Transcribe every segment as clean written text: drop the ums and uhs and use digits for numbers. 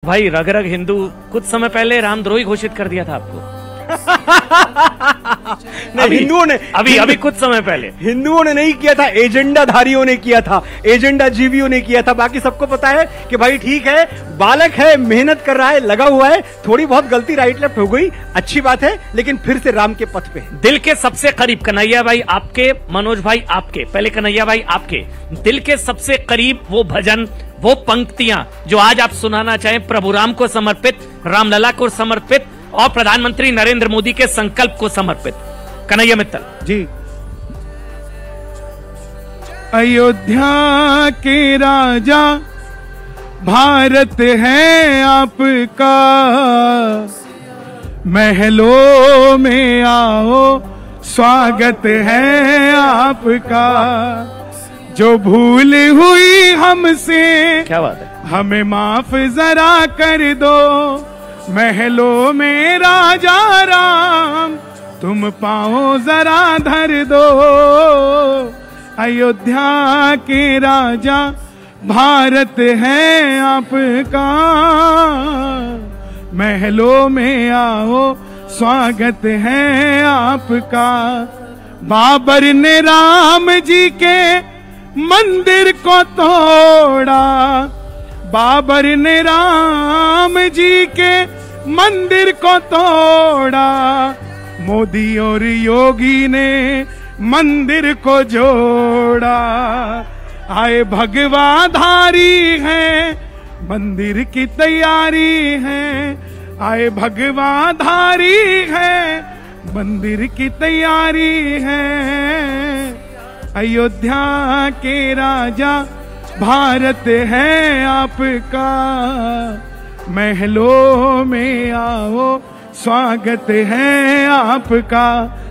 भाई रग रग हिंदू कुछ समय पहले रामद्रोही घोषित कर दिया था आपको। नहीं, हिंदुओं ने अभी कुछ समय पहले हिंदुओं ने नहीं किया था, एजेंडाधारियों ने किया था, एजेंडा जीवियों ने किया था। बाकी सबको पता है कि भाई ठीक है, बालक है, मेहनत कर रहा है, लगा हुआ है, थोड़ी बहुत गलती राइट लेफ्ट हो गई, अच्छी बात है, लेकिन फिर से राम के पथ पे। दिल के सबसे करीब कन्हैया भाई आपके, मनोज भाई आपके, पहले कन्हैया भाई आपके दिल के सबसे करीब वो भजन, वो पंक्तियां जो आज आप सुनाना चाहें, प्रभु राम को समर्पित, रामलला को समर्पित और प्रधानमंत्री नरेंद्र मोदी के संकल्प को समर्पित। कन्हैया मित्तल जी। अयोध्या के राजा भारत है आपका, महलों में आओ स्वागत है आपका। जो भूल हुई हमसे क्या बात है, हमें माफ जरा कर दो। महलों में राजा राम तुम पाओ जरा धर दो। अयोध्या के राजा भारत है आपका, महलों में आओ स्वागत है आपका। बाबर ने राम जी के मंदिर को तोड़ा, बाबर ने राम जी के मंदिर को तोड़ा। मोदी और योगी ने मंदिर को जोड़ा। आए भगवाधारी है, मंदिर की तैयारी है। आए भगवाधारी है, मंदिर की तैयारी है। अयोध्या के राजा भारत है आपका, महलों में आओ स्वागत है आपका।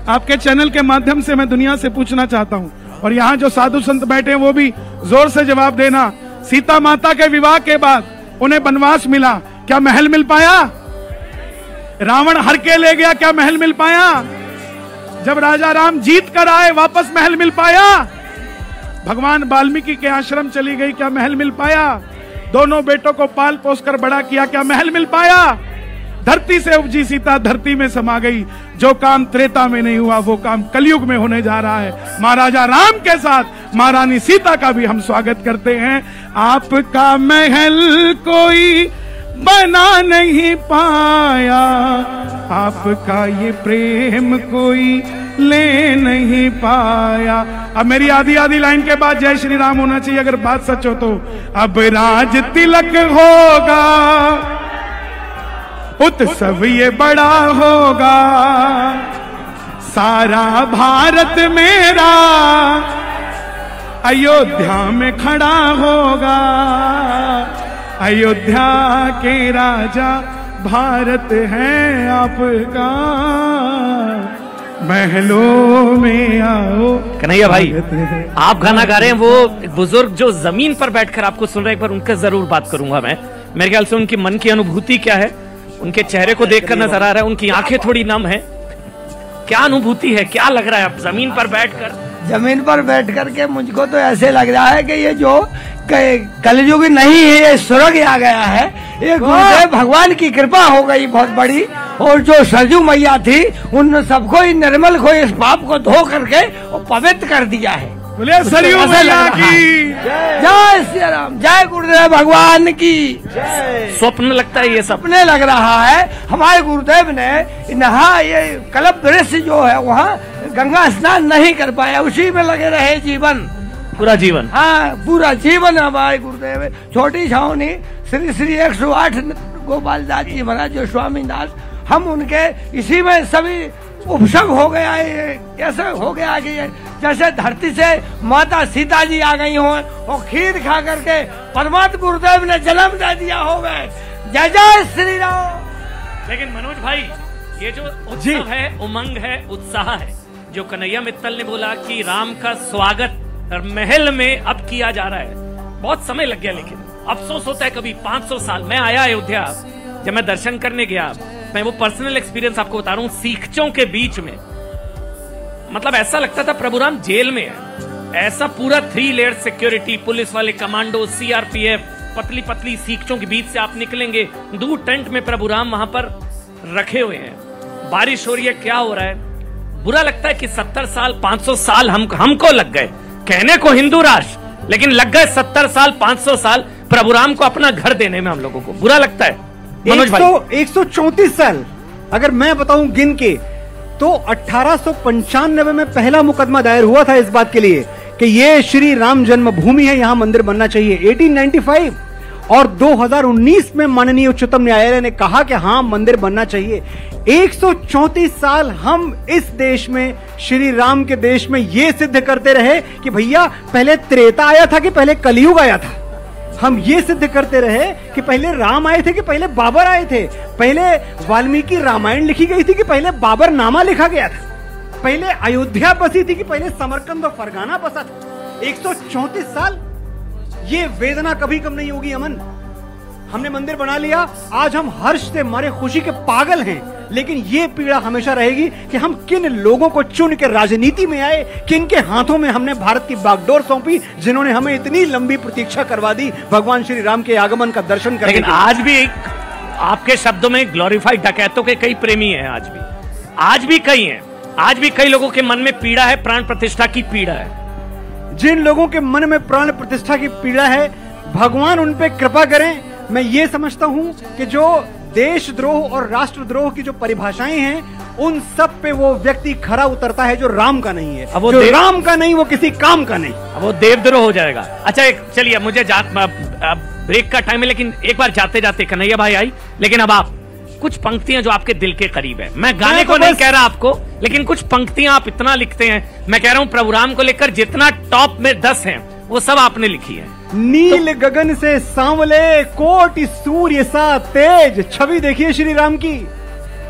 आपके चैनल के माध्यम से मैं दुनिया से पूछना चाहता हूं, और यहाँ जो साधु संत बैठे हैं वो भी जोर से जवाब देना। सीता माता के विवाह के बाद उन्हें वनवास मिला, क्या महल मिल पाया? रावण हर के ले गया, क्या महल मिल पाया? जब राजा राम जीत कर आए वापस महल मिल पाया? भगवान वाल्मीकि के आश्रम चली गई, क्या महल मिल पाया? दोनों बेटों को पाल पोस कर बड़ा किया, क्या महल मिल पाया? धरती से उपजी सीता धरती में समा गई। जो काम त्रेता में नहीं हुआ वो काम कलयुग में होने जा रहा है। महाराजा राम के साथ महारानी सीता का भी हम स्वागत करते हैं। आपका महल कोई बना नहीं पाया, आपका ये प्रेम कोई ले नहीं पाया। अब मेरी आधी आधी लाइन के बाद जय श्री राम होना चाहिए अगर बात सच हो तो। अब राज तिलक होगा, उत्सव ये बड़ा होगा। सारा भारत मेरा अयोध्या में खड़ा होगा। अयोध्या के राजा भारत है आपका, महलों में आओ। कन्हैया भाई आप गाना गा रहे हैं, वो बुजुर्ग जो जमीन पर बैठकर आपको सुन रहे हैं, एक बार उनका जरूर बात करूंगा मैं। मेरे ख्याल से उनकी मन की अनुभूति क्या है, उनके चेहरे को देखकर नजर आ रहा है, उनकी आंखें थोड़ी नम है। क्या अनुभूति है, क्या लग रहा है आप जमीन पर बैठकर? जमीन पर बैठ करके मुझको तो ऐसे लग रहा है कि ये जो कलयुग नहीं है, ये स्वर्ग आ गया है। ये गुरुदेव भगवान की कृपा हो गई बहुत बड़ी। और जो सरजू मैया थी उन सबको ही निर्मल को इस पाप को धो करके और पवित्र कर दिया है। बोले सरयू मैया की जय श्री राम, जय गुरुदेव भगवान की। स्वप्न लगता है ये सपने लग रहा है। हमारे गुरुदेव ने नहा ये कल्प दृश्य जो है वहाँ गंगा स्नान नहीं कर पाया, उसी में लगे रहे जीवन, पूरा जीवन। हाँ, पूरा जीवन हमारे गुरुदेव। छोटी छावनी श्री श्री 108 गोपाल दास जी महाराज जो स्वामीनाथ, हम उनके इसी में सभी उपसर्ग हो गया है। कैसे हो गया कि जैसे धरती से माता सीता जी आ गई हो और खीर खा करके परमात्मा गुरुदेव ने जन्म दे दिया हो गए। जय जय श्री राम। लेकिन मनोज भाई ये जो उत्सव है, उमंग है, उत्साह है, जो कन्हैया मित्तल ने बोला कि राम का स्वागत महल में अब किया जा रहा है, बहुत समय लग गया। लेकिन अफसोस होता है कभी 500 साल। मैं आया अयोध्या, जब मैं दर्शन करने गया, मैं वो पर्सनल एक्सपीरियंस आपको बता रहा हूँ, सीखचों के बीच में मतलब ऐसा लगता था प्रभु राम जेल में है। ऐसा पूरा 3 लेयर सिक्योरिटी, पुलिस वाले, कमांडो, सीआरपीएफ, पतली पतली सीखचों के बीच से आप निकलेंगे, दूर टेंट में प्रभु राम वहां पर रखे हुए हैं, बारिश हो रही है, क्या हो रहा है? बुरा लगता है कि 70 साल 500 साल हमको लग गए, कहने को हिंदू राष्ट्र, लेकिन लग गए 70 साल 500 साल प्रभु राम को अपना घर देने में। हम लोगों को बुरा लगता है। मनोज भाई 134 साल अगर मैं बताऊं गिन के, तो 1895 में पहला मुकदमा दायर हुआ था इस बात के लिए कि ये श्री राम जन्मभूमि है, यहां मंदिर बनना चाहिए। 1895 और 2019 में माननीय उच्चतम न्यायालय ने कहा कि हां मंदिर बनना चाहिए। 134 साल हम इस देश में, श्री राम के देश में, ये सिद्ध करते रहे कि भैया पहले त्रेता आया था कि पहले कलयुग आया था। हम ये सिद्ध करते रहे कि पहले राम आए थे कि पहले बाबर आए थे, पहले वाल्मीकि रामायण लिखी गई थी कि पहले बाबर नामा लिखा गया था, पहले अयोध्या बसी थी कि पहले समरकंद और फरगाना बसा था। 134 साल, ये वेदना कभी कम नहीं होगी अमन। हमने मंदिर बना लिया, आज हम हर्ष से मारे खुशी के पागल हैं, लेकिन ये पीड़ा हमेशा रहेगी कि हम किन लोगों को चुन के राजनीति में आए, किन के हाथों में हमने भारत की बागडोर सौंपी, जिन्होंने हमें इतनी लंबी प्रतीक्षा करवा दी भगवान श्री राम के आगमन का दर्शन करने। लेकिन आज भी आपके शब्दों में ग्लोरीफाइड डकैतों के कई प्रेमी हैं, आज भी कई हैं, आज भी कई लोगों के मन में पीड़ा है, प्राण प्रतिष्ठा की पीड़ा है। जिन लोगों के मन में प्राण प्रतिष्ठा की पीड़ा है, भगवान उन पे कृपा करें। मैं ये समझता हूं कि जो देशद्रोह और राष्ट्रद्रोह की जो परिभाषाएं हैं, उन सब पे वो व्यक्ति खरा उतरता है जो राम का नहीं है। अब वो जो राम का नहीं, वो किसी काम का नहीं, अब वो देवद्रोह हो जाएगा। अच्छा, चलिए मुझे ब्रेक का टाइम है, लेकिन एक बार जाते जाते कन्हैया भाई आई, लेकिन अब आप कुछ पंक्तियां जो आपके दिल के करीब है, मैं गाने को नहीं कह रहा आपको, लेकिन कुछ पंक्तियां आप इतना लिखते हैं। मैं कह रहा हूं प्रभु राम को लेकर जितना टॉप में 10 हैं वो सब आपने लिखी है। नील गगन से सांवले कोटि सूर्य सा तेज, छवि देखिए श्री राम की।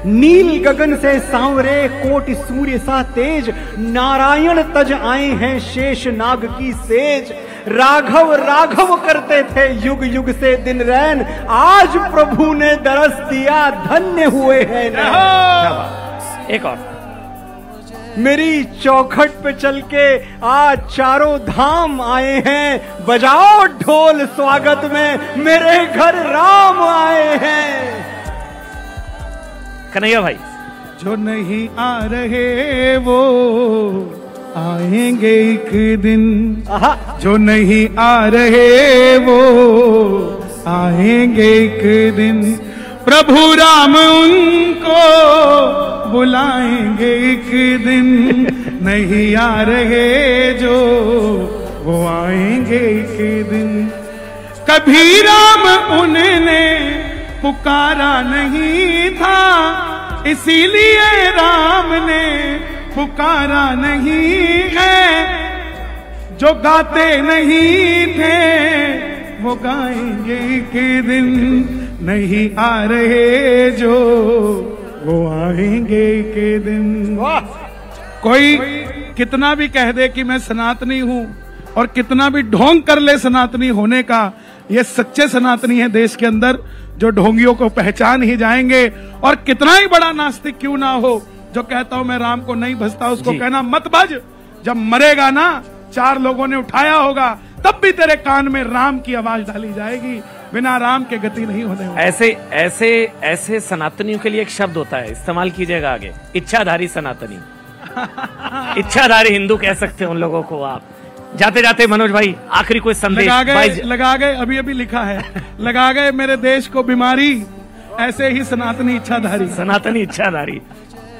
नील गगन से सांवरे कोटि सूर्य सा तेज, नारायण तज आए हैं शेष नाग की सेज। राघव राघव करते थे युग युग से दिन रैन, आज प्रभु ने दरस दिया धन्य हुए हैं। एक और, मेरी चौखट पे चल के आज चारों धाम आए हैं, बजाओ ढोल स्वागत में, मेरे घर राम आए हैं। कन्हैया भाई, जो नहीं आ रहे वो आएंगे एक दिन, जो नहीं आ रहे वो आएंगे एक दिन, प्रभु राम उनको बुलाएंगे एक दिन, नहीं आ रहे जो वो आएंगे एक दिन। कभी राम उन्होंने पुकारा नहीं था, इसीलिए राम ने पुकारा नहीं है। जो गाते नहीं थे वो गाएंगे एक दिन, नहीं आ रहे जो वो आएंगे के दिन। कोई कितना भी कह दे कि मैं सनातनी हूं और कितना भी ढोंग कर ले सनातनी होने का, ये सच्चे सनातनी है देश के अंदर जो ढोंगियों को पहचान ही जाएंगे। और कितना ही बड़ा नास्तिक क्यों ना हो, जो कहता हूं मैं राम को नहीं भजता, उसको कहना मत भज। जब मरेगा ना, 4 लोगों ने उठाया होगा, तब भी तेरे कान में राम की आवाज डाली जाएगी, बिना राम के गति नहीं होने वाली। ऐसे ऐसे ऐसे सनातनियों के लिए एक शब्द होता है, इस्तेमाल कीजिएगा आगे, इच्छाधारी सनातनी। इच्छाधारी हिंदू कह सकते हैं उन लोगों को आप। जाते जाते मनोज भाई, आखिरी कोई संदेश? लगा गए अभी अभी लिखा है, लगा गए मेरे देश को बीमारी, ऐसे ही सनातनी इच्छाधारी। सनातनी इच्छाधारी।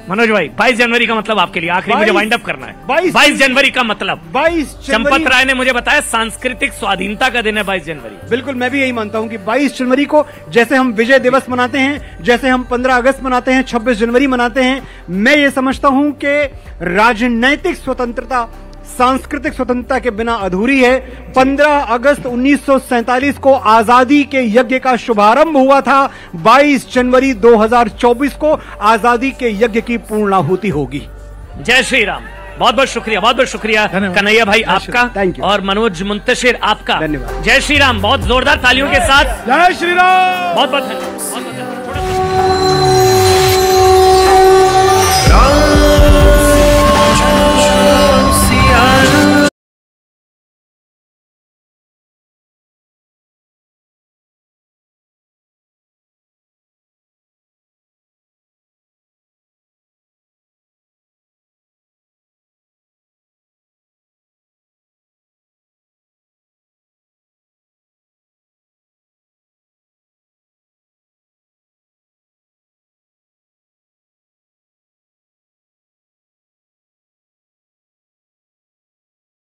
मनोज भाई, 22 जनवरी का मतलब आपके लिए आखिरी मुझे वाइंड अप करना है। 22 जनवरी का मतलब, 22 चंपत राय ने मुझे बताया सांस्कृतिक स्वाधीनता का दिन है 22 जनवरी। बिल्कुल, मैं भी यही मानता हूं कि 22 जनवरी को जैसे हम विजय दिवस मनाते हैं, जैसे हम 15 अगस्त मनाते हैं, 26 जनवरी मनाते हैं, मैं ये समझता हूं कि राजनैतिक स्वतंत्रता सांस्कृतिक स्वतंत्रता के बिना अधूरी है। 15 अगस्त 1947 को आजादी के यज्ञ का शुभारंभ हुआ था, 22 जनवरी 2024 को आजादी के यज्ञ की पूर्णाहुति होगी। जय श्री राम। बहुत बहुत शुक्रिया, बहुत बहुत शुक्रिया कन्हैया भाई आपका, और मनोज मुंतशिर आपका। धन्यवाद। जय श्री राम। बहुत जोरदार तालियों के साथ जय श्री राम। बहुत बहुत धन्यवाद।